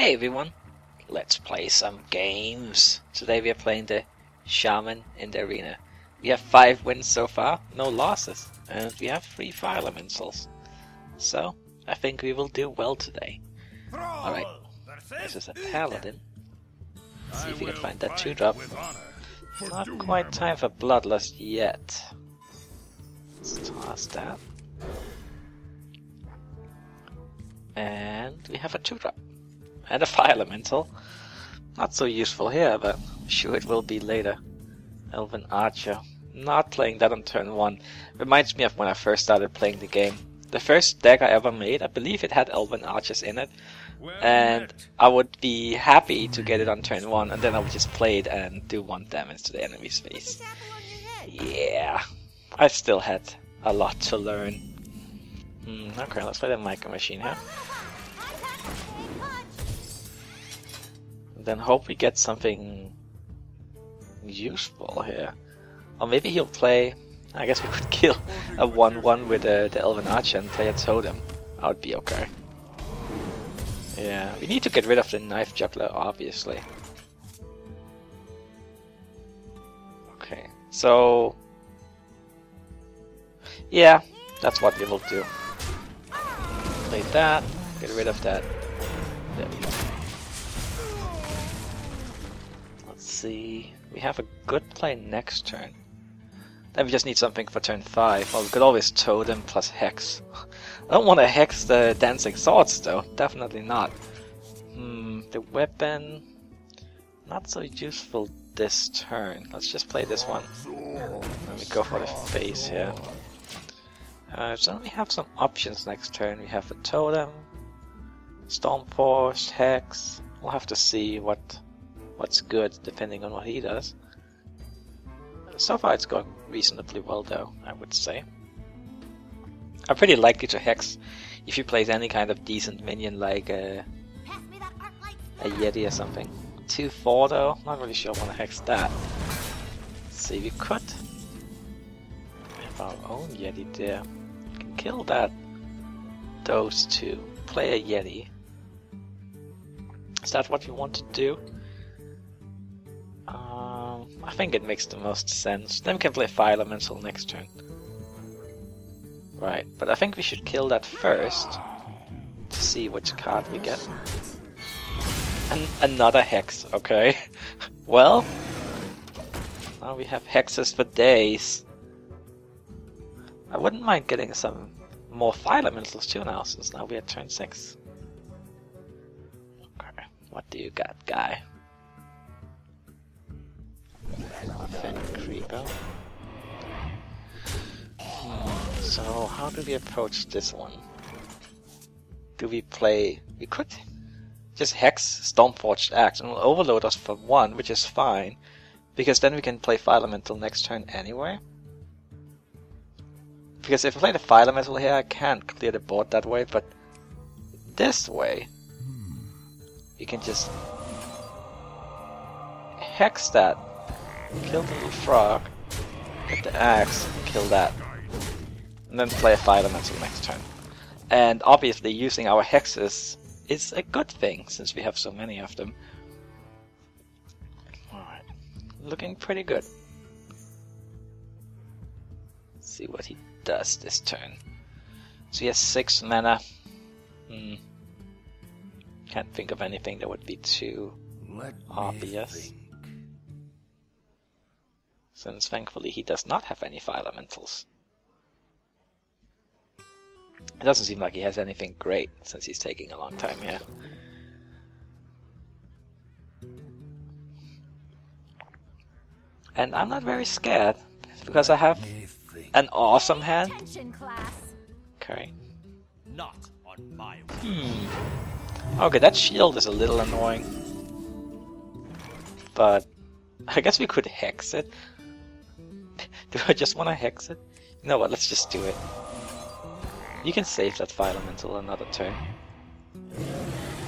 Hey everyone, let's play some games. Today we are playing the Shaman in the arena. We have 5 wins so far, no losses, and we have 3 fire elementals. So, I think we will do well today. Alright, this is a Paladin. Let's see if we can find that 2-drop. Not quite time for Bloodlust yet. Let's toss that. And we have a 2-drop. And a fire elemental. Not so useful here, but I'm sure it will be later. Elven Archer. Not playing that on turn 1. Reminds me of when I first started playing the game. The first deck I ever made, I believe it had Elven Archers in it. And I would be happy to get it on turn 1, and then I would just play it and do 1 damage to the enemy's face. Yeah, I still had a lot to learn. Okay, let's play the Micro Machine here. Then hope we get something useful here. Or maybe he'll play... I guess we could kill a 1-1 with the Elven Archer and play a Totem. I would be okay. Yeah, we need to get rid of the Knife Juggler, obviously. Okay, so... yeah, that's what we will do. Play that, get rid of that. There we go. Let's see... we have a good play next turn. Then we just need something for turn 5. Well, we could always Totem plus Hex. I don't want to Hex the Dancing Swords though, definitely not. The weapon... not so useful this turn. Let's just play this one. Let me go for the face here. So we have some options next turn. We have a Totem, Stormforce, Hex. We'll have to see what's good depending on what he does. So far it's going reasonably well though, I would say. I'm pretty likely to Hex if he plays any kind of decent minion like a Yeti or something. 2-4 though, not really sure I want to Hex that. Let's see, we could have our own Yeti there. We can kill that. Those two. Play a Yeti. Is that what you want to do? I think it makes the most sense. Then we can play Fire Elemental next turn. Right, but I think we should kill that first to see which card we get. And another Hex, okay. Well, now we have Hexes for days. I wouldn't mind getting some more Fire Elementals too now, since now we're at turn 6. Okay, what do you got, guy? Creeper. So how do we approach this one? Do we play... we could just Hex Stormforged Axe and it'll overload us for 1, which is fine. Because then we can play Fire Elemental next turn anyway. Because if I play the Fire Elemental here, I can't clear the board that way, but this way we can just Hex that. Kill the little frog, get the axe, kill that, and then play a fire elemental next turn. And obviously using our hexes is a good thing, since we have so many of them. Alright, looking pretty good. Let's see what he does this turn. So he has 6 mana. Can't think of anything that would be too obvious. Since thankfully he does not have any fire elementals. It doesn't seem like he has anything great, since he's taking a long time here. And I'm not very scared, because I have an awesome hand. Okay. Okay, that shield is a little annoying. But I guess we could Hex it. Do I just want to Hex it? You know what, let's just do it. You can save that Fire Elemental another turn.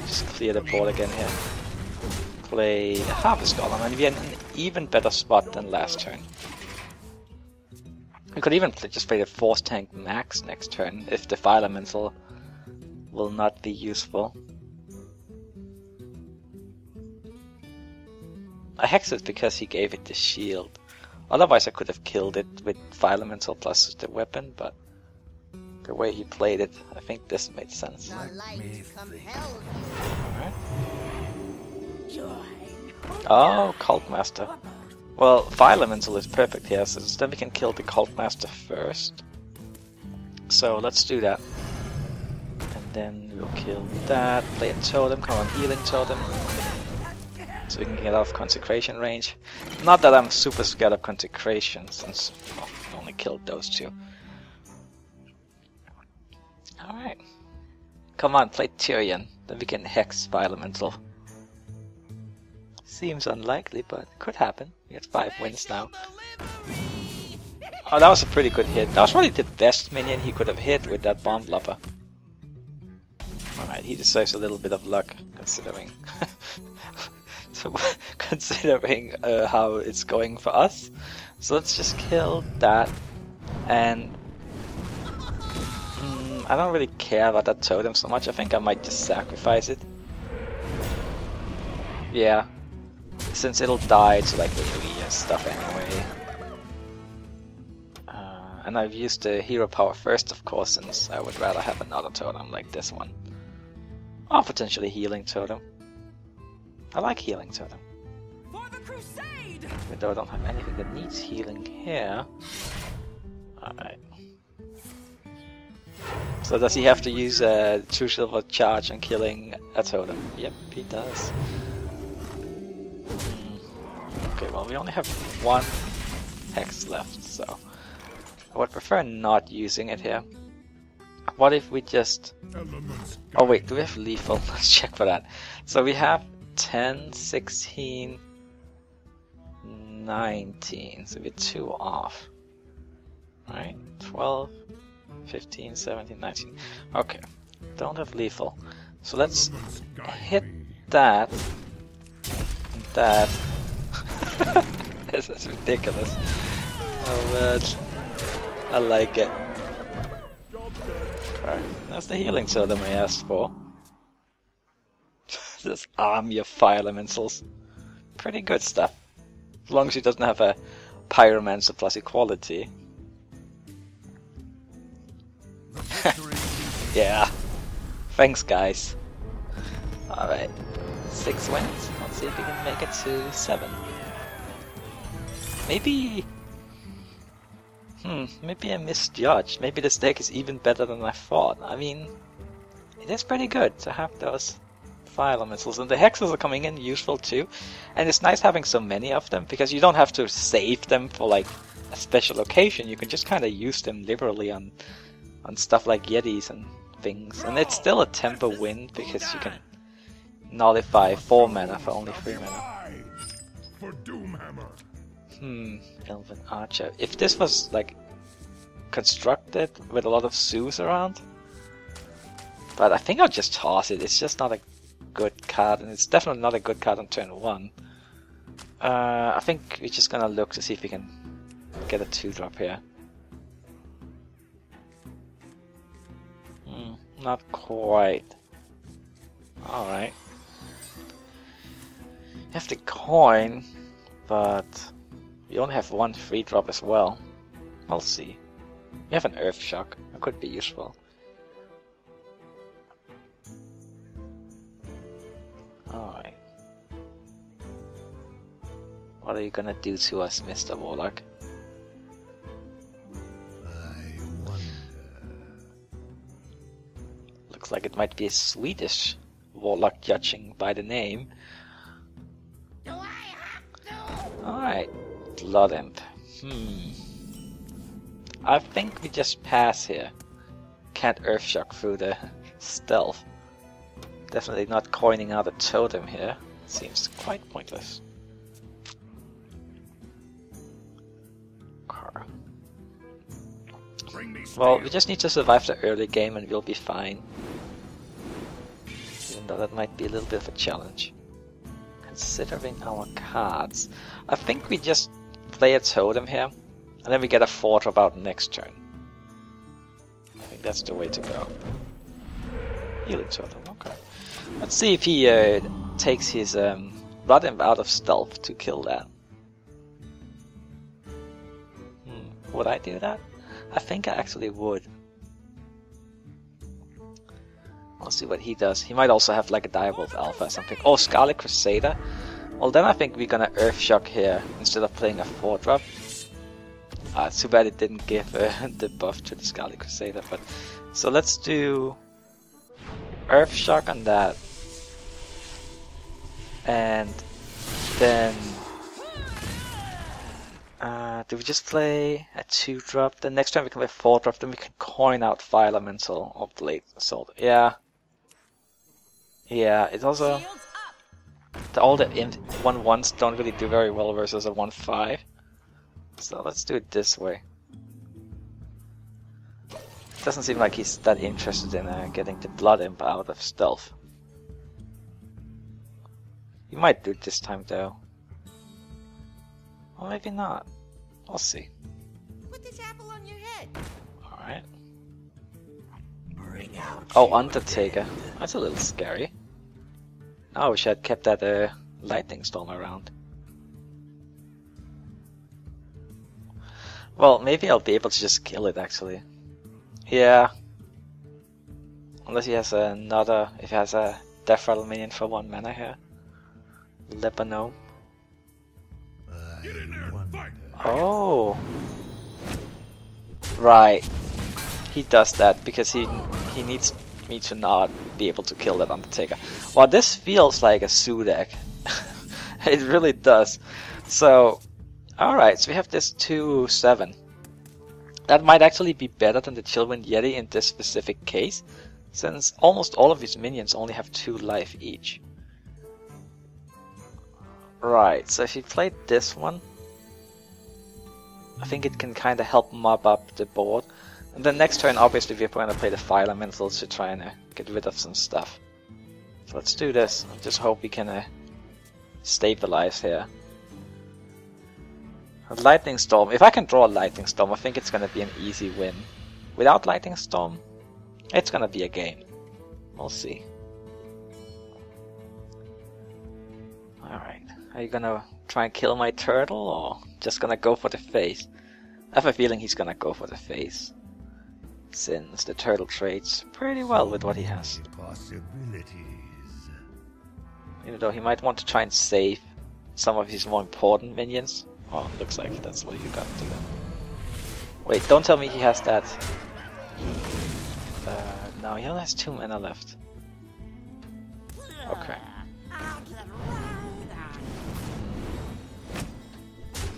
Just clear the board again here. Play a Harvest Golem and we're in an even better spot than last turn. We could even just play the Force Tank Max next turn if the Fire Elemental will not be useful. I hexed it because he gave it the shield. Otherwise I could have killed it with Fire Elemental plus the weapon, but the way he played it, I think this made sense. Alright. Oh, Cult Master. Well, Fire Elemental is perfect here, so then we can kill the Cult Master first. So let's do that. And then we'll kill that, play a totem, come on, healing totem. So we can get off consecration range. Not that I'm super scared of consecration, since I only killed those two. Alright. Come on, play Tyrion. Then we can hex Fire Elemental. Seems unlikely, but it could happen. We have 5 wins now. Oh, that was a pretty good hit. That was probably the best minion he could have hit with that Bomb Lopper. Alright, he deserves a little bit of luck, considering how it's going for us. So let's just kill that. And I don't really care about that totem so much. I think I might just sacrifice it. Yeah, since it'll die to like the 3 and stuff anyway. And I've used the hero power first, of course, since I would rather have another totem like this one. Or potentially healing totem. I like healing totem. For the crusade! Even though I don't have anything that needs healing here. Alright. So does he have to use a 2 silver charge on killing a totem? Yep, he does. Okay, well we only have 1 hex left, so I would prefer not using it here. What if we just... Oh wait, do we have lethal? Let's check for that. So we have 10, 16, 19, so we're 2 off. Right, 12, 15, 17, 19. Okay, don't have lethal. So let's hit that. And that. This is ridiculous. Oh man. I like it. Right, that's the healing totem I asked for. This army of Fire Elementals. Pretty good stuff. As long as he doesn't have a Pyromancer plus equality. Yeah. Thanks guys. Alright. 6 wins. Let's see if we can make it to 7. Maybe... maybe I misjudged. Maybe this deck is even better than I thought. I mean, it is pretty good to have those Fire Elementals. And the Hexes are coming in useful too. And it's nice having so many of them, because you don't have to save them for like a special occasion. You can just kind of use them liberally on stuff like Yetis and things. And it's still a tempo win, because you can nullify 4 mana for only 3 mana. Elven Archer. If this was like constructed with a lot of Zeus around, but I think I'll just toss it. It's just not a good card, and it's definitely not a good card on turn 1. I think we're just gonna look to see if we can get a 2-drop here. Not quite. Alright. You have the coin, but we only have 1 3-drop as well. I'll see. We have an Earth Shock. That could be useful. Alright. What are you gonna do to us, Mr. Warlock? I wonder. Looks like it might be a Swedish Warlock, judging by the name. Alright. Blood Imp. I think we just pass here. Can't Earthshock through the stealth. Definitely not coining out a totem here. Seems quite pointless. Well, we just need to survive the early game and we'll be fine. Even though that might be a little bit of a challenge. Considering our cards, I think we just play a totem here, and then we get a 4-drop out next turn. I think that's the way to go. Healing totem, okay. Let's see if he takes his Blood Imp out of stealth to kill that. Would I do that? I think I actually would. Let's see what he does. He might also have like a Direwolf Alpha or something. Oh, Scarlet Crusader. Well, then I think we're gonna Earthshock here instead of playing a 4-drop. It's too bad it didn't give the buff to the Scarlet Crusader. But so let's do Earthshock on that, and then do we just play a 2-drop? The next time we can play 4-drop, then we can coin out Fire Elemental or Blade Assault. Yeah. Yeah, it's also... all the 1/1s don't really do very well versus a 1/5. So let's do it this way. Doesn't seem like he's that interested in getting the Blood Imp out of stealth. He might do it this time though. Or maybe not. We'll see. Put this apple on your head. Alright. Bring out. Oh, Undertaker. That's a little scary. I wish I'd kept that Lightning Storm around. Well, maybe I'll be able to just kill it actually. Yeah. Unless he has another, if he has a Death Rattle minion for 1 mana here. Lebanon. Get in there, fight! Oh. Right. He does that because he needs me to not be able to kill that Undertaker. Well, this feels like a Zoo deck. It really does. So, alright, so we have this 2/7. That might actually be better than the Chillwind Yeti in this specific case, since almost all of his minions only have 2 life each. Right, so if he played this one, I think it can kind of help mob up the board. And then next turn, obviously, we're going to play the Fire Elementals to try and get rid of some stuff. So let's do this. I just hope we can stabilize here. A Lightning Storm. If I can draw a Lightning Storm, I think it's going to be an easy win. Without Lightning Storm, it's going to be a game. We'll see. Alright. Are you going to try and kill my turtle, or just going to go for the face? I have a feeling he's going to go for the face, since the turtle trades pretty well with what he has. Even though he might want to try and save some of his more important minions. Oh, looks like that's what you got to do. Wait, don't tell me he has that. No, he only has 2 mana left. Okay.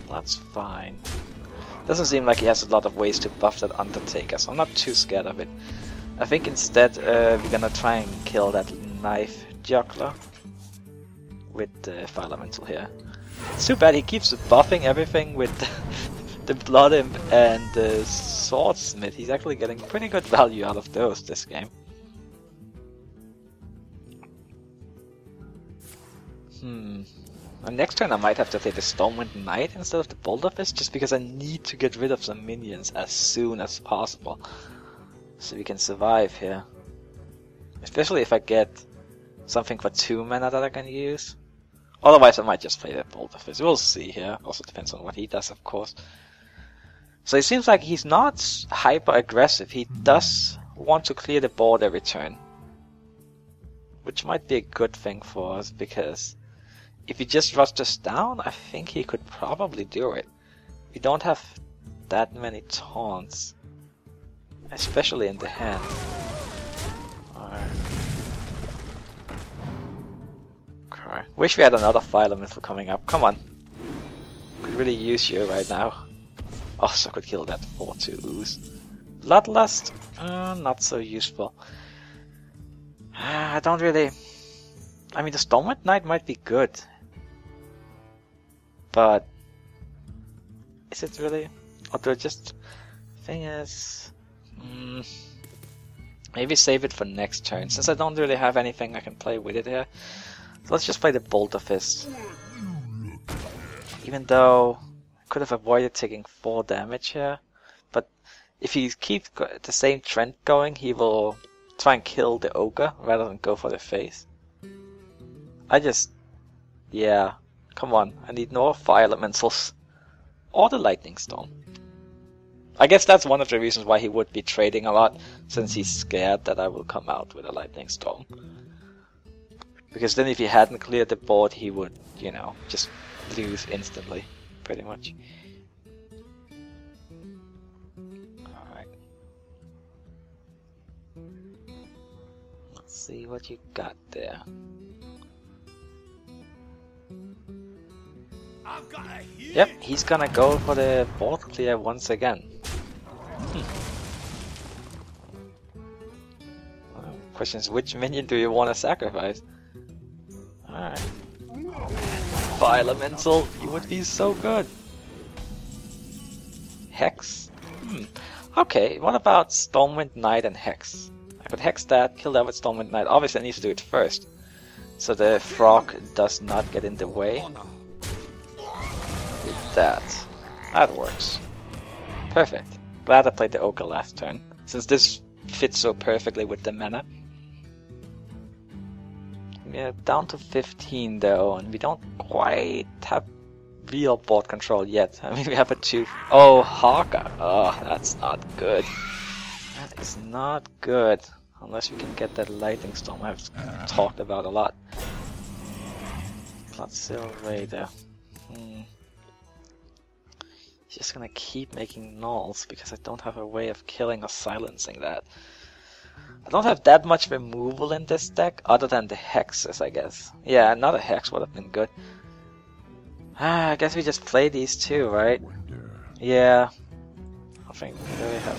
That's fine. Doesn't seem like he has a lot of ways to buff that Undertaker, so I'm not too scared of it. I think instead we're gonna try and kill that Knife Juggler with the Fire Elemental here. It's too bad he keeps buffing everything with the Blood Imp and the Swordsmith. He's actually getting pretty good value out of those this game. And next turn I might have to play the Stormwind Knight instead of the Boulder Fist, just because I need to get rid of some minions as soon as possible, so we can survive here. Especially if I get something for 2 mana that I can use. Otherwise I might just play the Boulder Fist. We'll see here. Also depends on what he does, of course. So it seems like he's not hyper aggressive. He does want to clear the board every turn, which might be a good thing for us, because if he just rushed us down, I think he could probably do it. We don't have that many taunts, especially in the hand. Alright. Okay. Wish we had another Fire Elemental coming up. Come on. Could really use you right now. Also could kill that 4/2 ooze. Bloodlust? Not so useful. I don't really... I mean, the Stormwind Knight might be good, but is it really? Or do I just... Thing is... maybe save it for next turn, since I don't really have anything I can play with it here. So let's just play the Boulder Fist. Even though I could have avoided taking 4 damage here, but if he keeps the same trend going, he will try and kill the Ogre rather than go for the face. I just Yeah, come on. I need more fire elementals. Or the lightning storm. I guess that's one of the reasons why he would be trading a lot, since he's scared that I will come out with a lightning storm. Because then if he hadn't cleared the board, he would, you know, just lose instantly, pretty much. Alright. Let's see what you got there. Yep, he's gonna go for the board clear once again. Well, question is, which minion do you want to sacrifice? Alright. Fire Elemental, you would be so good. Hex? Okay, what about Stormwind Knight and Hex? I could Hex that, kill that with Stormwind Knight. Obviously I need to do it first, so the frog does not get in the way. That works. Perfect. Glad I played the Ogre last turn, since this fits so perfectly with the mana. Yeah, down to 15 though, and we don't quite have real board control yet. I mean, we have a 2... Oh, Haka! Oh, that's not good. That is not good. Unless we can get that Lightning Storm I've talked about a lot. Bloodseal Raider. Just gonna keep making nulls because I don't have a way of killing or silencing that. I don't have that much removal in this deck other than the hexes, I guess. Yeah, another hex would have been good. I guess we just play these two, right? Yeah. I think we really have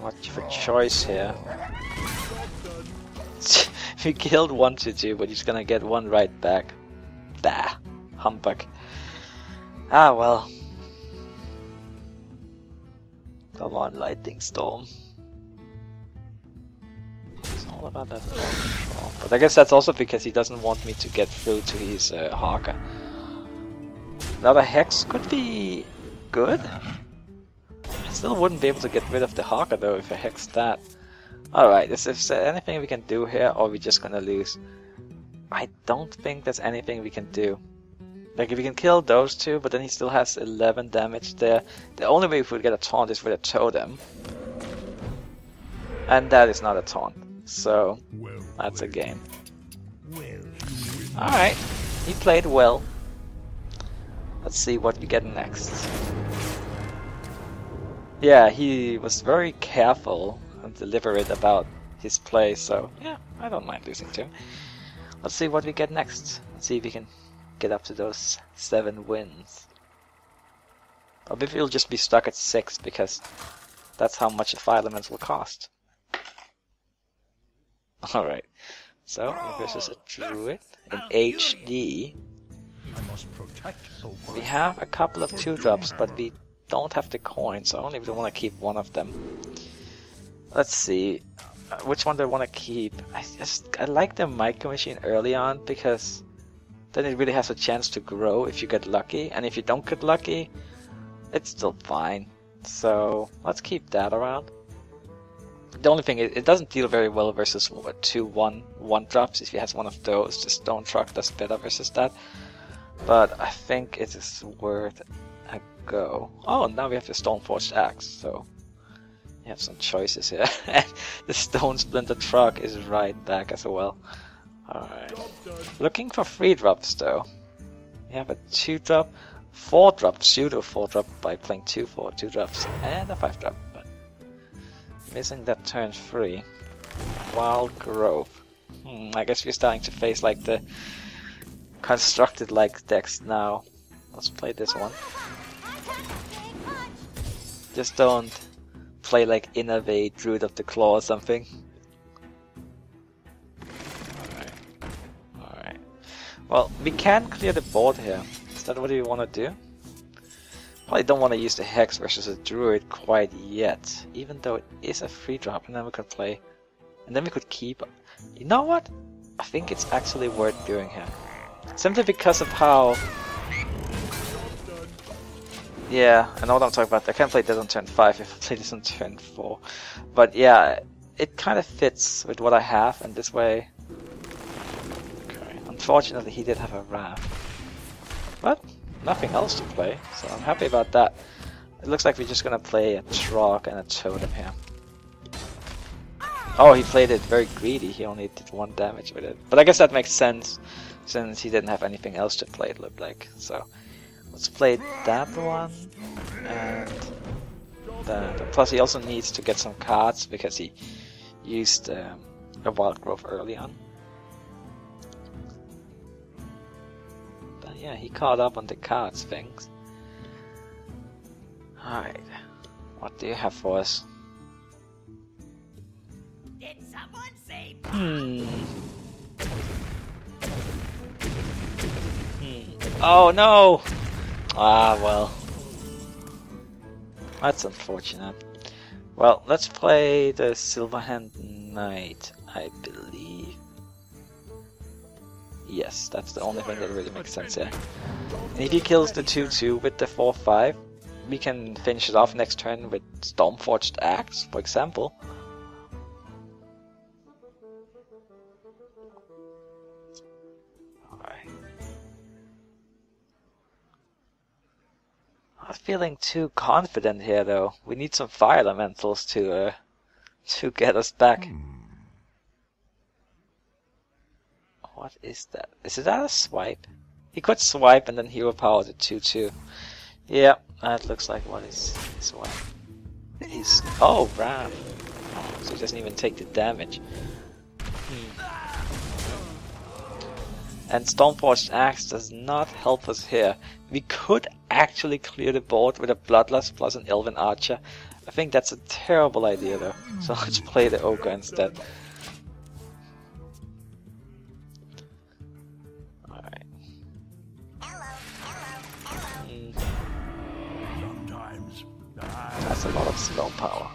much of a choice here. We killed 1/2, but he's gonna get one right back. Bah, humbug. Ah well. Come on, Lightning Storm. It's all about that board control. But I guess that's also because he doesn't want me to get through to his Haka. Another Hex could be good. I still wouldn't be able to get rid of the Haka though if I Hex that. Alright, is there anything we can do here, or are we just gonna lose? I don't think there's anything we can do. Like, if we can kill those two, but then he still has 11 damage there. The only way we would get a taunt is with a totem. And that is not a taunt. So, that's a game. Alright, he played well. Let's see what we get next. Yeah, he was very careful and deliberate about his play, so yeah, I don't mind losing to him. Let's see what we get next. Let's see if we can get up to those 7 wins. Or maybe we'll just be stuck at 6 because that's how much a fire element will cost. Alright, so versus a Druid in HD. We have a couple of 2-drops, but we don't have the coin, so I only really want to keep one of them. Let's see, which one do I want to keep? I like the Micro Machine early on because then it really has a chance to grow if you get lucky, and if you don't get lucky, it's still fine. So let's keep that around. The only thing is, it doesn't deal very well versus 2/1 drops. If he has one of those, the Stone Truck does better versus that. But I think it is worth a go. Oh, now we have the Stoneforged Axe, so you have some choices here. The Stone Splinter Truck is right back as well. Alright. Looking for 3-drops though. We have a 2-drop, 4-drop, pseudo 4-drop by playing 2 for 2-drops, and a 5-drop. But missing that turn 3. Wild Grove. I guess we're starting to face like the constructed like decks now. Let's play this one. Just don't play like Innovate, Druid of the Claw or something. Alright. Well, we can clear the board here. Is that what you want to do? Probably don't want to use the Hex versus a Druid quite yet. Even though it is a 3-drop, and then we could play... And then we could keep... You know what? I think it's actually worth doing here. Simply because of how... Yeah, I know what I'm talking about. I can't play this on turn 5 if I play this on turn 4. But yeah, it kind of fits with what I have, and this way... Okay, Unfortunately, he did have a Wrath. But nothing else to play, so I'm happy about that. It looks like we're just gonna play a Trog and a Totem here. Oh, he played it very greedy. He only did 1 damage with it. But I guess that makes sense, since he didn't have anything else to play, it looked like. So, let's play that one, and that. Plus, he also needs to get some cards, because he used a Wild Growth early on. But yeah, he caught up on the cards things. Alright, what do you have for us? Did someone say Oh no! Ah, well. That's unfortunate. Well, let's play the Silverhand Knight, I believe. Yes, that's the only thing that really makes sense here. And if he kills the 2-2 with the 4-5, we can finish it off next turn with Stormforged Axe, for example. Alright. I'm not feeling too confident here though. We need some fire elementals to get us back. What is that? Is that a swipe? He could swipe and then hero power the 2-2. Yeah, that looks like what is swipe. He's Wrath. Oh, so he doesn't even take the damage. And Stormforged Axe does not help us here. We could actually clear the board with a Bloodlust plus an Elven Archer. I think that's a terrible idea though. So let's play the Ogre instead. Alright. That's a lot of spell power.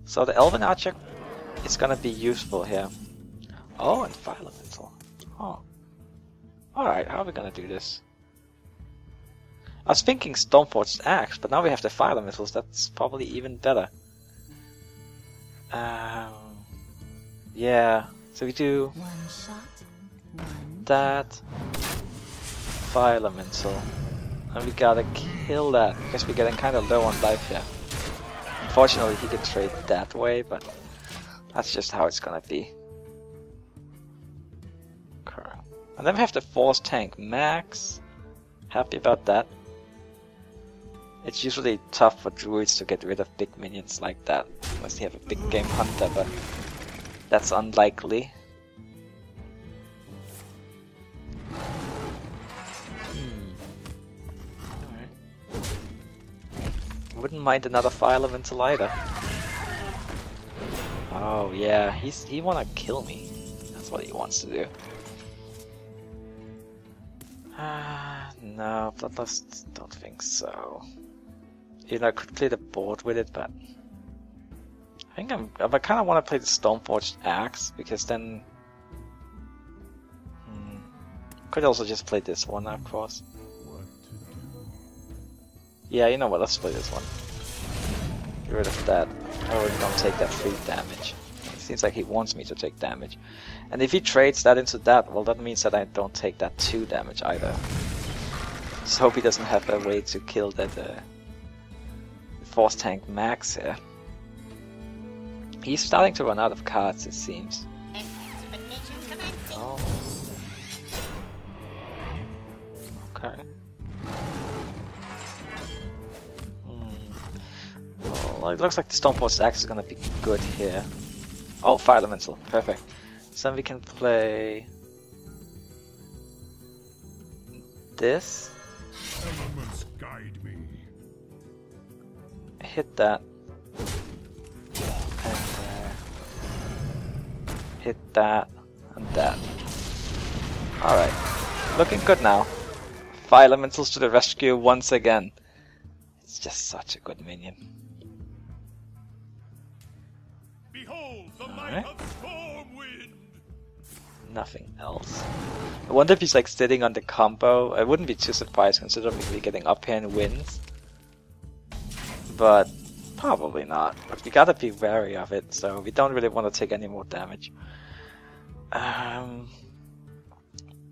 So the Elven Archer is gonna be useful here. Oh, and Fire Elemental. Oh. Alright, how are we gonna do this? I was thinking Stormforged Axe, but now we have the Fire Elementals, that's probably even better. Yeah, so we do that Fire Elemental. And we gotta kill that, because we're getting kind of low on life here. Unfortunately, he could trade that way, but that's just how it's gonna be. Okay. And then we have the Force Tank Max. Happy about that. It's usually tough for druids to get rid of big minions like that, unless you have a big game hunter, but that's unlikely. Wouldn't mind another Fire Elemental either. Oh yeah, he wanna kill me. That's what he wants to do. No, Bloodlust, don't think so. You know, I could play the board with it, but I think I kind of want to play the Stormforged Axe, because then could also just play this one, of course. Yeah, you know what, let's play this one. Get rid of that. I already don't take that 3 damage. It seems like he wants me to take damage. And if he trades that into that, well, that means that I don't take that 2 damage either. Just hope he doesn't have a way to kill that Force Tank Max here. He's starting to run out of cards, it seems. Oh. Okay. Well, it looks like the Stormforged Axe is gonna be good here. Oh, Fire Elemental, perfect. So then we can play this. Elements guide me. Hit that. And hit that and that. Alright. Looking good now. Fire Elementals to the rescue once again. It's just such a good minion. Behold the might of Stormwind. Nothing else. I wonder if he's like sitting on the combo. I wouldn't be too surprised considering we're getting up here and wins. But probably not. But we gotta be wary of it, so we don't really want to take any more damage.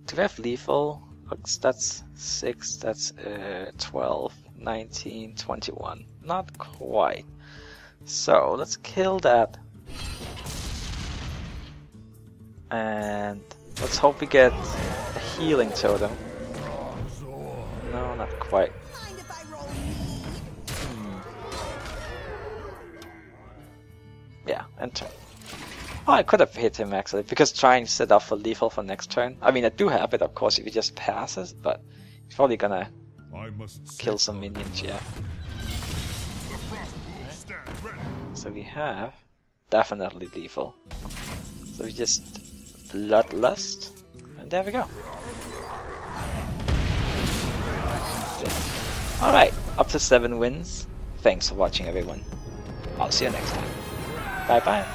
Do we have lethal? That's 6, that's 12, 19, 21. Not quite. So let's kill that. And let's hope we get a healing totem. No, not quite. Mind if I roll Yeah, and turn. Oh, I could have hit him actually, because trying to set up for lethal for next turn. I mean, I do have it, of course, if he just passes, but he's probably gonna kill some minions, yeah. So we have definitely lethal. So we just bloodlust, and there we go. Alright, up to 7 wins. Thanks for watching, everyone. I'll see you next time. Bye bye.